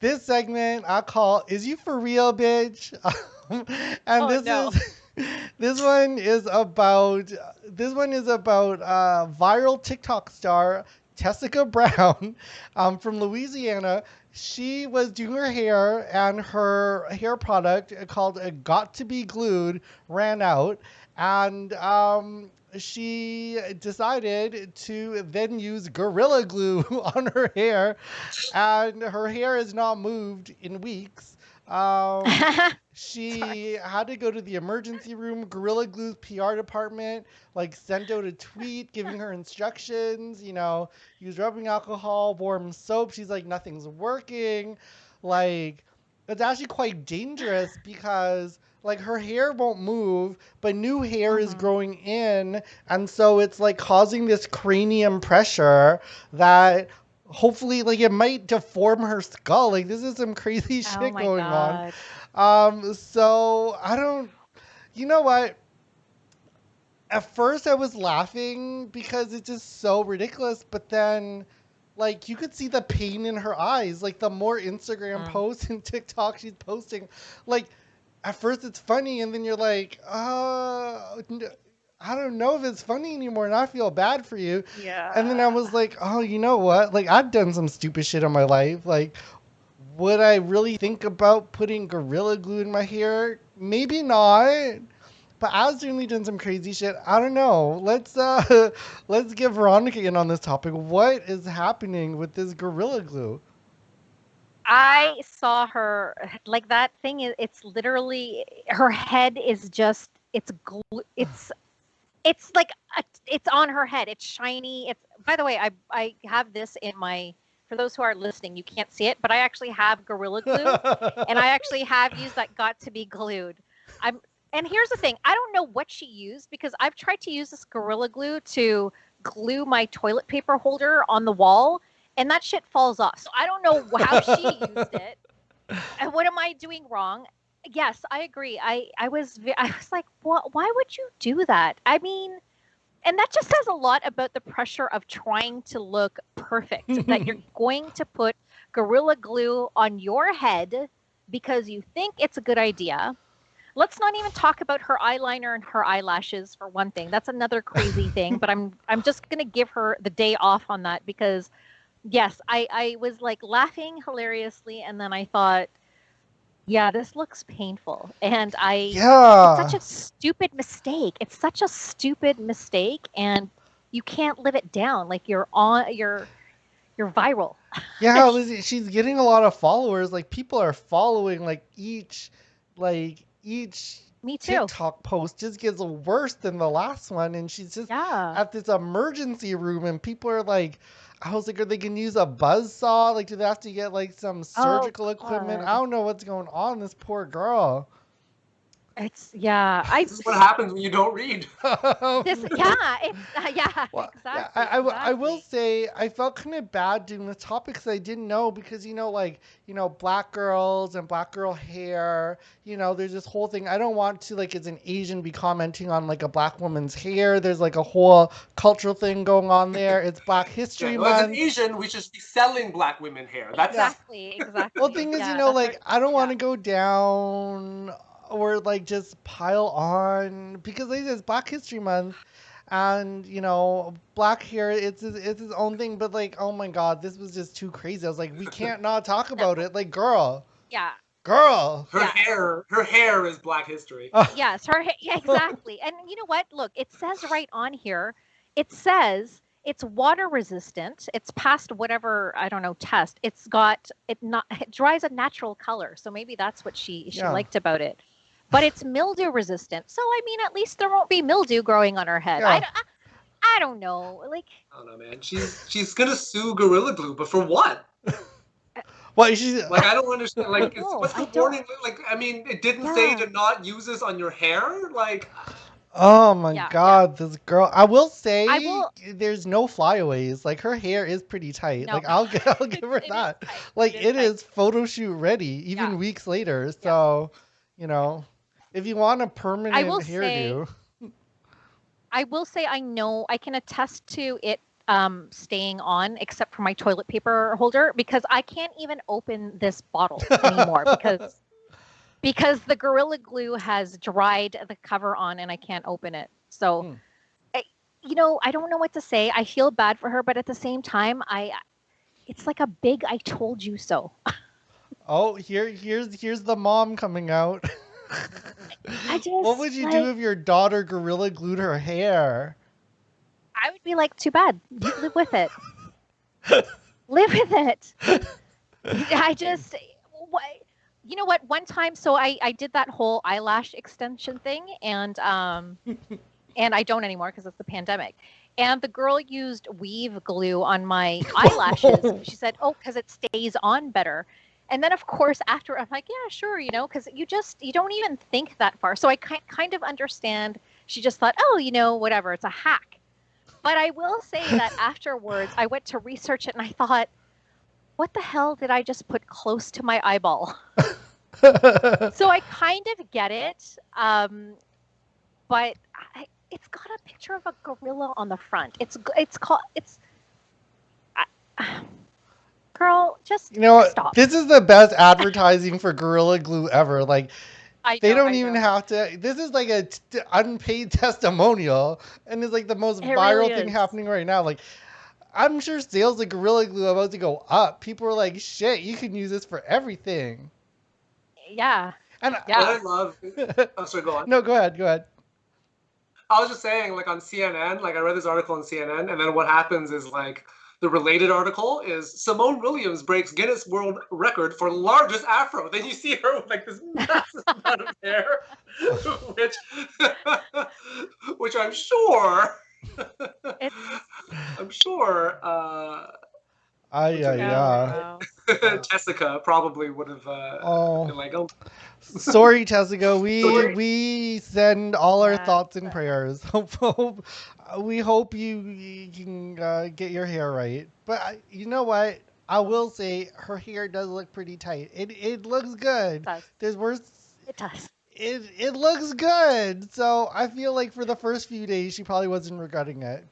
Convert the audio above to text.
This segment I call "Is You For Real, Bitch?" And Oh no. this one is about viral TikTok star Tessica Brown, from Louisiana. She was doing her hair, and her hair product called "Got to Be Glued" ran out, and she decided to then use Gorilla Glue on her hair, and her hair has not moved in weeks. Sorry. She had to go to the emergency room. Gorilla Glue's PR department like sent out a tweet giving her instructions. Use rubbing alcohol, warm soap. She's like, nothing's working. Like, it's actually quite dangerous because like her hair won't move, but new hair is Mhm. growing in, and so it's like causing this cranium pressure that hopefully like it might deform her skull. Like this is some crazy Oh shit my going on. god. So I don't, you know what? At first I was laughing because it's just so ridiculous, but then like you could see the pain in her eyes. Like the more Instagram Mm. posts and TikTok she's posting, like at first it's funny and then you're like, I don't know if it's funny anymore and I feel bad for you. And then I Yeah. was like, oh, you know what? Like I've done some stupid shit in my life. Like would I really think about putting Gorilla Glue in my hair? Maybe not. But I was certainly doing some crazy shit. I don't know. Let's get Veronica in on this topic. What is happening with this Gorilla Glue? I saw her like that thing is it's literally her head is just it's like it's on her head. It's shiny. It's by the way, I have this in my for those who are listening, you can't see it, but I actually have Gorilla Glue and I actually have used that got to be glued. I'm and here's the thing, I don't know what she used because I've tried to use this Gorilla Glue to glue my toilet paper holder on the wall and that shit falls off. So I don't know how she used it and what am I doing wrong? Yes, I agree. I was like, what? Why would you do that? I mean, and that just says a lot about the pressure of trying to look perfect. That you're going to put gorilla glue on your head because you think it's a good idea. Let's not even talk about her eyeliner and her eyelashes for one thing. That's another crazy thing. But I'm just gonna give her the day off on that because yes, I was like laughing hilariously, and then I thought yeah, this looks painful. And it's such Yeah. a stupid mistake. It's such a stupid mistake and you can't live it down. Like you're viral. Yeah, she's getting a lot of followers. Like people are following like each Me too. TikTok post just gets worse than the last one, and she's just Yeah. at this emergency room and people are like, I was like, are they gonna use a buzz saw? Like do they have to get like some Oh surgical equipment? I God. don't know what's going on, this poor girl. It's yeah. This is what happens when you don't read. This yeah, it's yeah, Well, yeah, exactly, I will exactly. say I felt kind of bad doing this topic because I didn't know because black girls and black girl hair. There's this whole thing. I don't want to like as an Asian be commenting on like a black woman's hair. There's like a whole cultural thing going on there. It's Black Yeah, History well, as an Month. Asian, we should be selling black women hair. That's Exactly, Well, exactly. thing is, Yeah, that's right. like I don't want Yeah. to go down or like just pile on because like, it's Black History Month, and black hair. It's its own thing. But like, oh my god, this was just too crazy. I was like, we can't not talk No. about it. Like, girl, Yeah. girl. her Yeah. hair. Her hair is black history. Yes, yeah, exactly. And you know what? Look, it says right on here, it says it's water resistant. It's past whatever, I don't know, test. It dries a natural color. So maybe that's what she Yeah, liked about it. But it's mildew resistant. So I mean, at least there won't be mildew growing on her head. yeah. I don't know. Like I don't know, man. She's gonna sue Gorilla Glue, but for what? Well, she's Like I don't understand. I Like, know. what's the I don't warning? Like, I mean, it didn't say yeah. to not use this on your hair. Like, oh my Yeah, yeah. god, this girl. I will I say will there's no flyaways. Like her hair is pretty tight. no. Like I'll give her It is that. tight. It Like is it tight. is photo shoot ready, Yeah. even weeks later. Yeah. So, you Yeah. know, if you want a I permanent will say hairdo, I will say I know I can attest to it staying on except for my toilet paper holder because I can't even open this bottle anymore because the Gorilla Glue has dried the cover on and I can't open it. So, I don't know what to say. I feel bad for her, but at the same time, it's like a big "I told you so." Oh, here's the mom coming out. What would you do if your daughter Gorilla Glued her hair? I would be like, too bad. You live with it. Live with it. You know what? One time, so I did that whole eyelash extension thing, and I don't anymore because it's the pandemic. And the girl used weave glue on my eyelashes. She said, "Oh, because it stays on better." And then, of course, after I'm like, "Yeah, sure," because you don't even think that far. So I kind of understand. She just thought, "Oh, whatever, it's a hack." But I will say that afterwards, I went to research it and I thought, what the hell did I just put close to my eyeball? So I kind of get it. But it's got a picture of a gorilla on the front. Girl, just stop. This is the best advertising for Gorilla Glue ever. Like, they don't even have to. This is like a unpaid testimonial, and it's like the most viral thing happening right now. Like, I'm sure sales of Gorilla Glue are about to go up. People are like, "Shit, you can use this for everything." Yeah. And what I love. I'm sorry, go on. No, go ahead. I was just saying, like on CNN, like I read this article on CNN, and then what happens is like the related article is Simone Williams breaks Guinness World Record for largest afro. Then you see her with like this massive amount of hair, which I'm sure. Tessica probably would have been like, "Oh, sorry, Tessica. We send all our thoughts and prayers. We hope you can get your hair right. But you know what? I will say her hair does look pretty tight. It looks good. It does. There's worse. It does. It looks good. So I feel like for the first few days she probably wasn't regretting it.